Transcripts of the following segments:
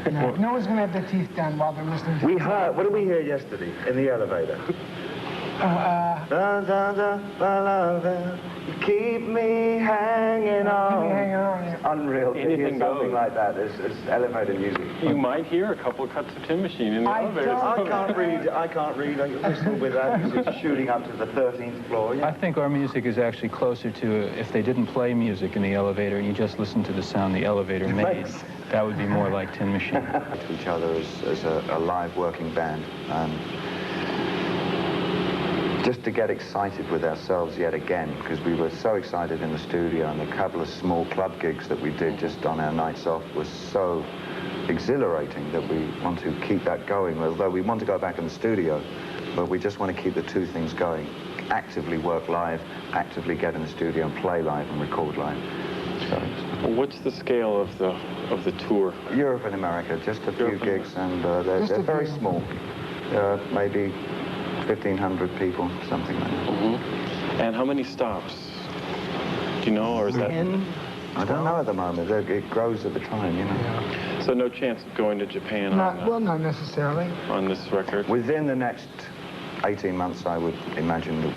No one's going to have their teeth done while they're listening to We heard, what did we hear yesterday in the elevator? Da, da, da, la, la, la. Keep me hanging on. Keep me hanging on, yeah. Unreal. Anything something goes. like that. It's elevator music. You might hear a couple of cuts of Tin Machine in the elevator. I can't read. I listen with that music shooting up to the 13th floor. Yeah. I think our music is actually closer to if they didn't play music in the elevator and you just listened to the sound the elevator made. That would be more like Tin Machine. To each other as a live working band. Just to get excited with ourselves yet again, because we were so excited in the studio, and the couple of small club gigs that we did just on our nights off was so exhilarating that we want to keep that going. Although we want to go back in the studio, but we just want to keep the two things going. Actively work live, actively get in the studio and play live and record live. So, what's the scale of the tour? Europe and America, just a few gigs, and they're very small. Maybe 1,500 people, something like that. Mm-hmm. And how many stops? Do you know, or is that? I don't know at the moment. It grows at the time, you know. Yeah. So no chance of going to Japan Well, not necessarily. on this record? Within the next 18 months, I would imagine that.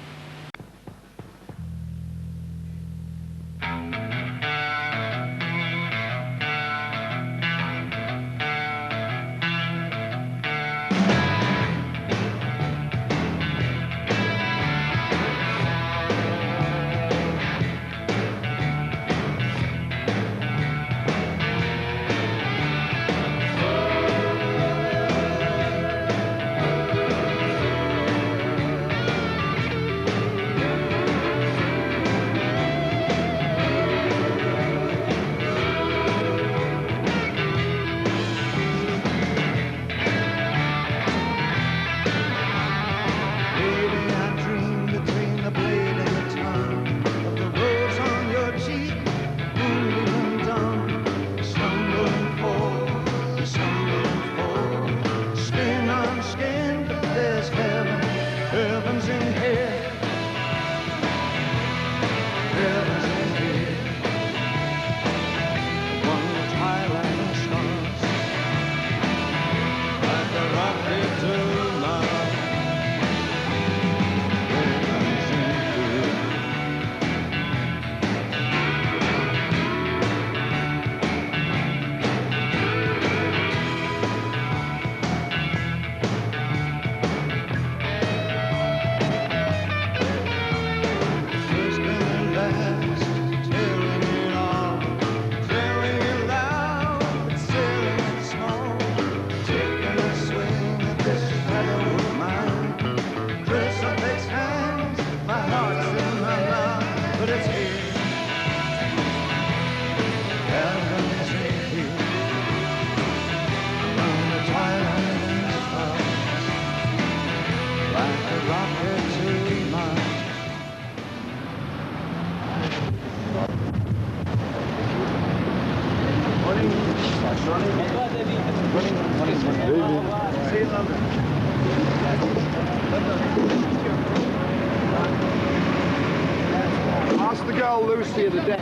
Ask the girl Lucy at the deck.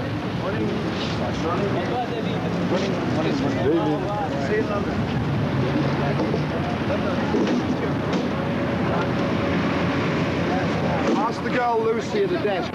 Ask the girl Lucy at the desk.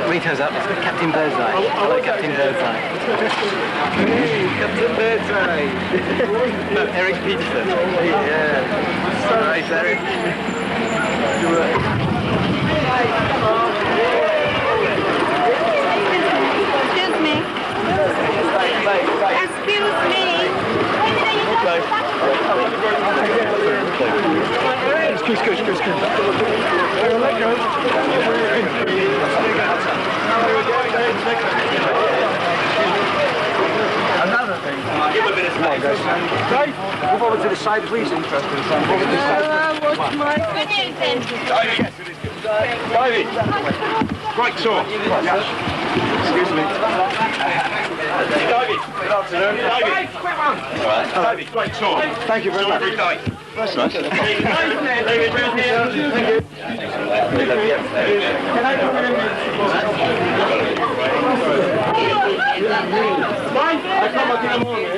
Rito's up. It's Captain Birdseye. Hello, Captain Birdseye. Hey, Captain Birdseye! No, Eric Peterson. Yeah. Nice, Eric. Excuse me. Excuse me. Excuse. Move over to the side, please. Move over to the side. What's my Davey! Great tour. Excuse me. Davey, good afternoon. Davey! Quick one! Davey, great tour. Thank you very much. Every day. That's nice. Thank you. Mike, I come back in the morning.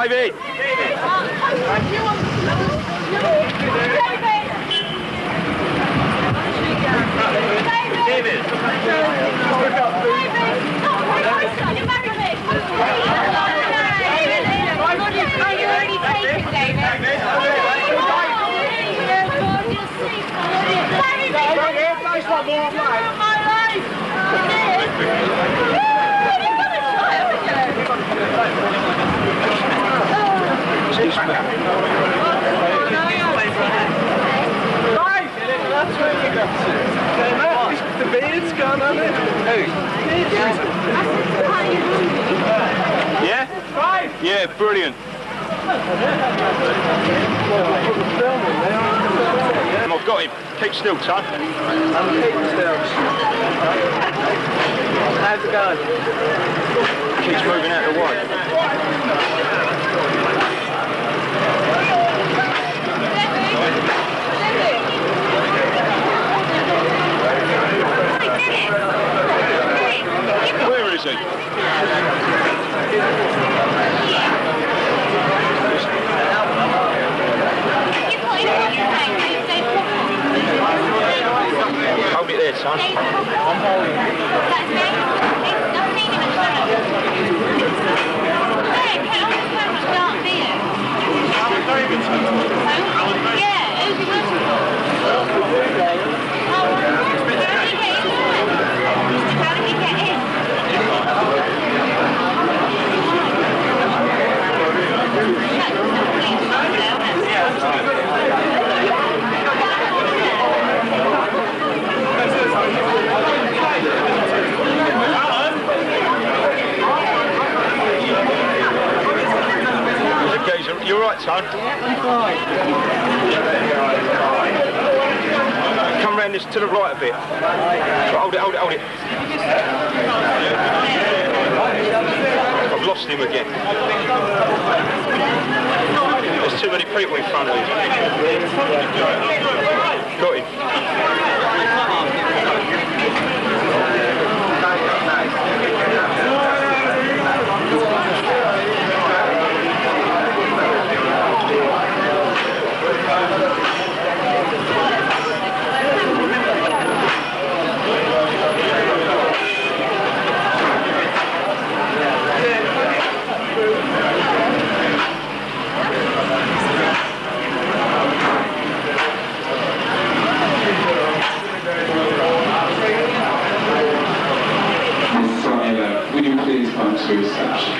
David! David! The beard's gone on it. Yeah? Yeah, brilliant. I've got him. Keep still, son. I'm keeping still. How's it going? Keeps moving out of the way. Where is he? Hold it there, son. I'm holding it. Yeah, who's he working for? How did he get in? You alright, son? I'm fine. Come round this to the right a bit. Hold it. I've lost him again. There's too many people in front of him. Got him. Would you please come to reception?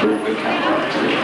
Bring the camera up to you.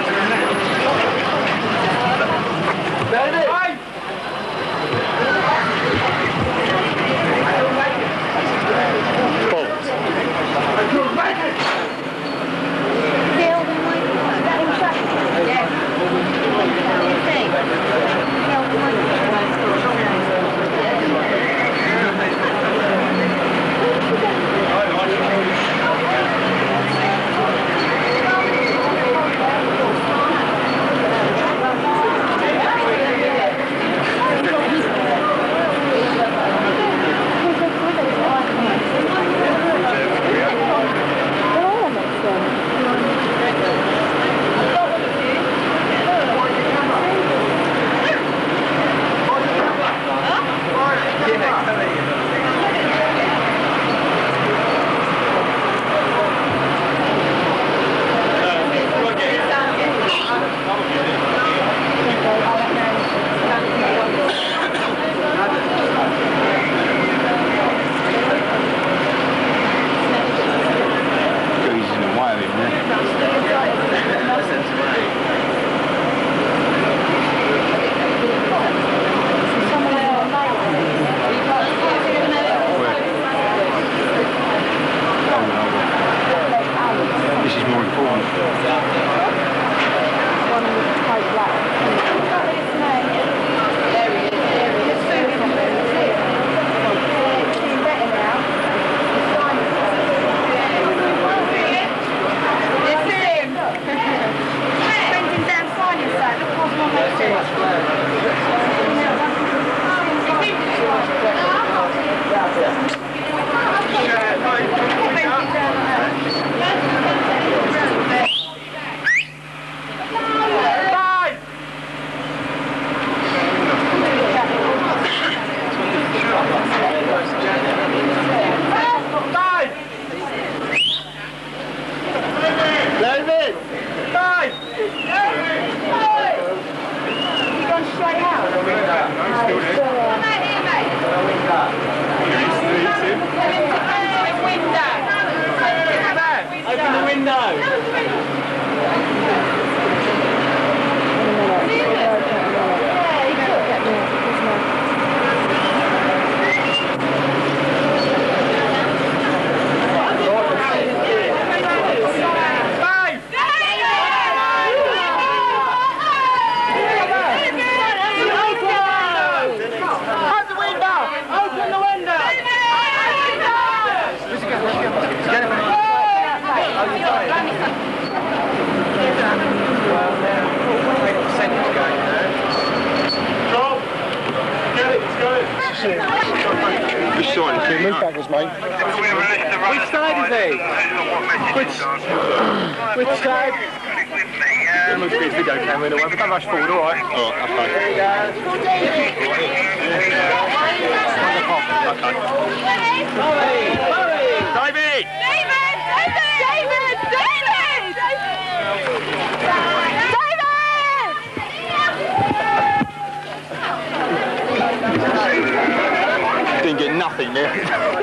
Didn't get nothing there.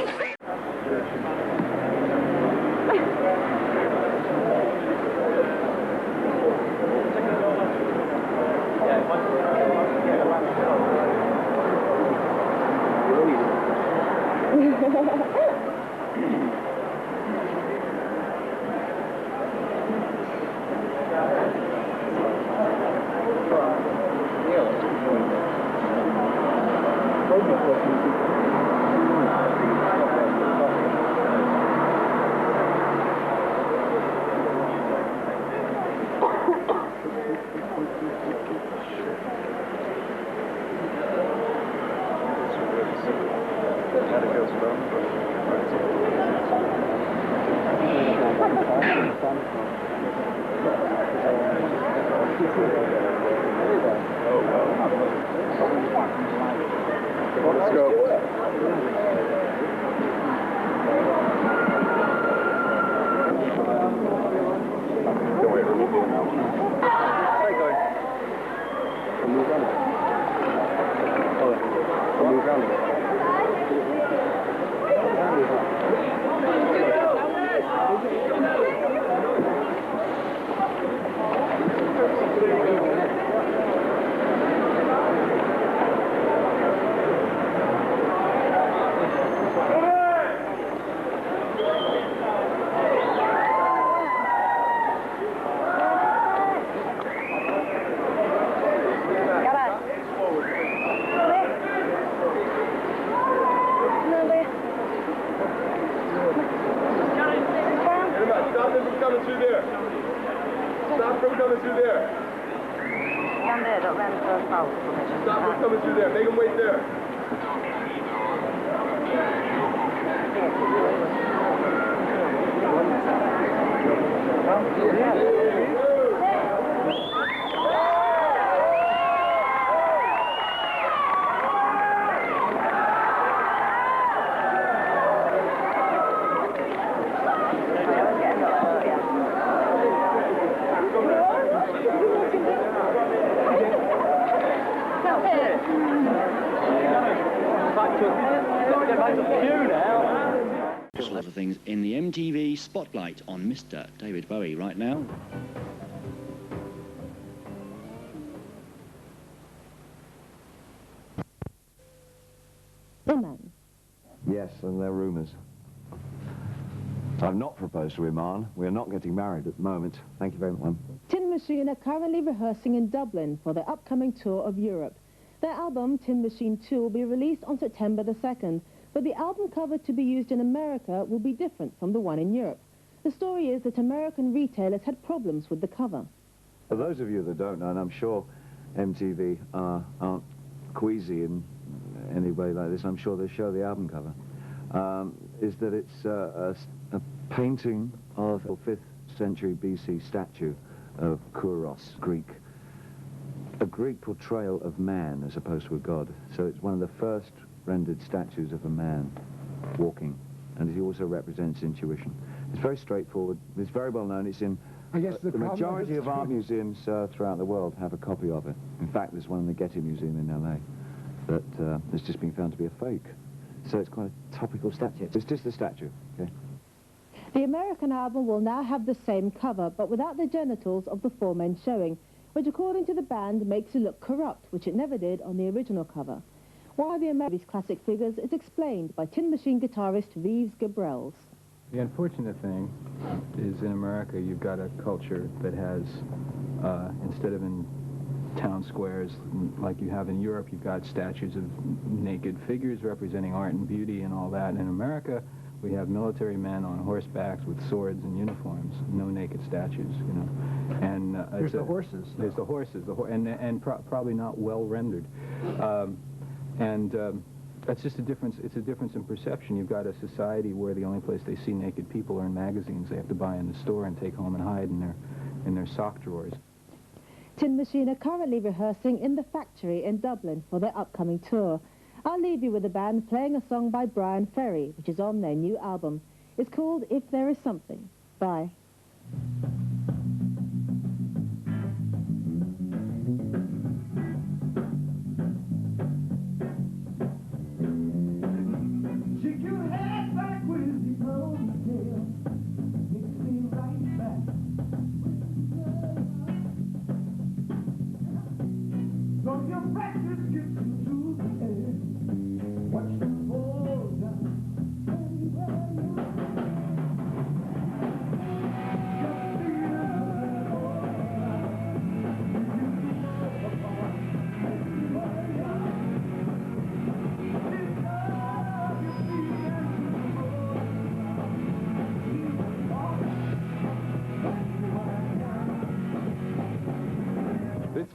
Other things in the MTV spotlight on Mr. David Bowie right now. Yes, and they're rumours. I've not proposed to Iman. We're not getting married at the moment. Thank you very much. Tin Machine are currently rehearsing in Dublin for their upcoming tour of Europe. Their album, Tin Machine 2, will be released on September the 2nd, but the album cover to be used in America will be different from the one in Europe. The story is that American retailers had problems with the cover. For those of you that don't know, and I'm sure MTV aren't queasy in any way like this, I'm sure they show the album cover, is that it's a painting of a 5th century BC statue of Kouros, Greek. A Greek portrayal of man as opposed to a god. So it's one of the first rendered statues of a man walking, and he also represents intuition. It's very straightforward. It's very well known. It's in the majority of art museums throughout the world have a copy of it. In fact, there's one in the Getty Museum in LA that has just been found to be a fake. So it's quite a topical statue. It's just a statue, okay? The American album will now have the same cover, but without the genitals of the 4 men showing, which according to the band makes it look corrupt, which it never did on the original cover. Why the American classic figures is explained by Tin Machine guitarist Reeves Gabrels. The unfortunate thing is in America you've got a culture that has, instead of in town squares like you have in Europe, you've got statues of naked figures representing art and beauty and all that. In America, we have military men on horsebacks with swords and uniforms, no naked statues, you know. And there's the horses. There's the horses, probably not well rendered. That's just a difference. It's a difference in perception. You've got a society where the only place they see naked people are in magazines they have to buy in the store and take home and hide in their sock drawers. Tin Machine are currently rehearsing in the Factory in Dublin for their upcoming tour. I'll leave you with the band playing a song by Brian Ferry, which is on their new album. It's called If There Is Something. Bye.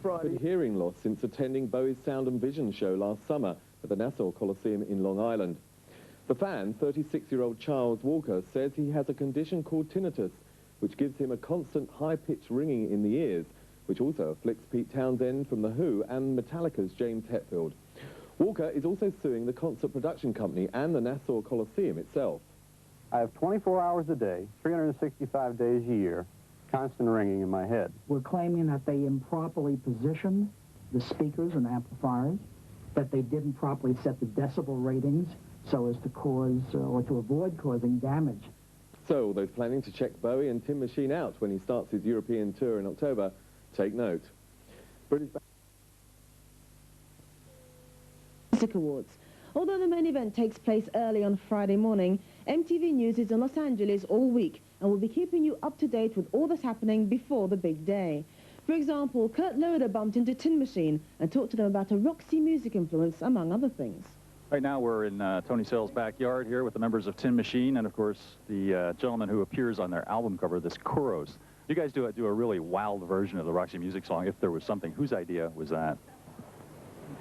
Friday hearing loss since attending Bowie's Sound and Vision show last summer at the Nassau Coliseum in Long Island. The fan, 36-year-old Charles Walker, says he has a condition called tinnitus, which gives him a constant high-pitched ringing in the ears, which also afflicts Pete Townsend from The Who and Metallica's James Hetfield. Walker is also suing the concert production company and the Nassau Coliseum itself. I have 24 hours a day, 365 days a year, constant ringing in my head. We're claiming that they improperly positioned the speakers and amplifiers, that they didn't properly set the decibel ratings so as to cause or to avoid causing damage. So all those planning to check Bowie and Tin Machine out when he starts his European tour in October, take note. British Music Awards. Although the main event takes place early on Friday morning, MTV News is in Los Angeles all week and will be keeping you up to date with all that's happening before the big day. For example, Kurt Loder bumped into Tin Machine and talked to them about a Roxy music influence, among other things. Right now we're in Tony Sale's backyard here with the members of Tin Machine and, of course, the gentleman who appears on their album cover, this Kouros. You guys do a really wild version of the Roxy Music song, If There Was Something. Whose idea was that?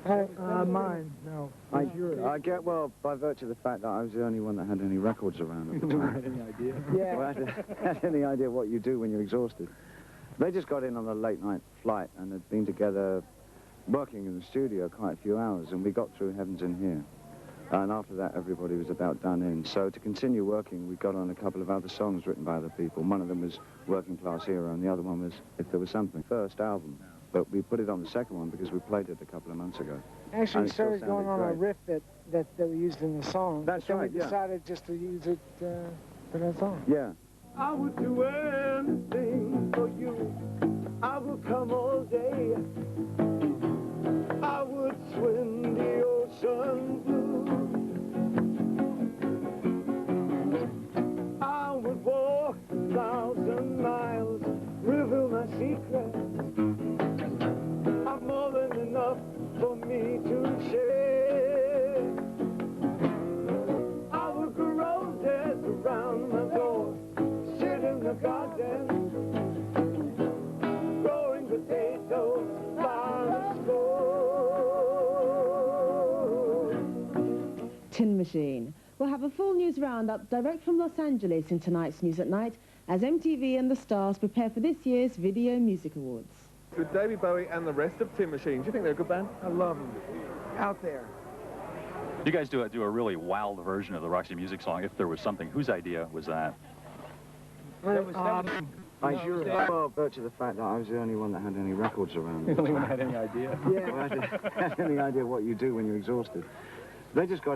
Mine, no. I get, well, by virtue of the fact that I was the only one that had any records around at the time. Had any idea? Yeah. Well, I had any idea what you do when you're exhausted. They just got in on a late-night flight and had been together working in the studio quite a few hours, and we got through Heaven's in Here. And after that, everybody was about done in. So to continue working, we got on a couple of other songs written by other people. One of them was Working Class Hero, and the other one was If There Was Something. First album. But we put it on the second one because we played it a couple of months ago. Actually, we started going on a riff that we used in the song. That's right, we decided just to use it for that song. Yeah. I would do anything for you. I would come all day. I would swim the ocean blue. I would Machine. We'll have a full news roundup direct from Los Angeles in tonight's News at Night as MTV and the stars prepare for this year's Video Music Awards. With David Bowie and the rest of Tin Machine, do you think they're a good band? I love them. Out there. You guys do a really wild version of the Roxy Music song, If There Was Something. Whose idea was that? I well, virtue of the fact that I was the only one that had any records around. The only one that had any idea? Yeah, well, I didn't have any idea what you do when you're exhausted. They just got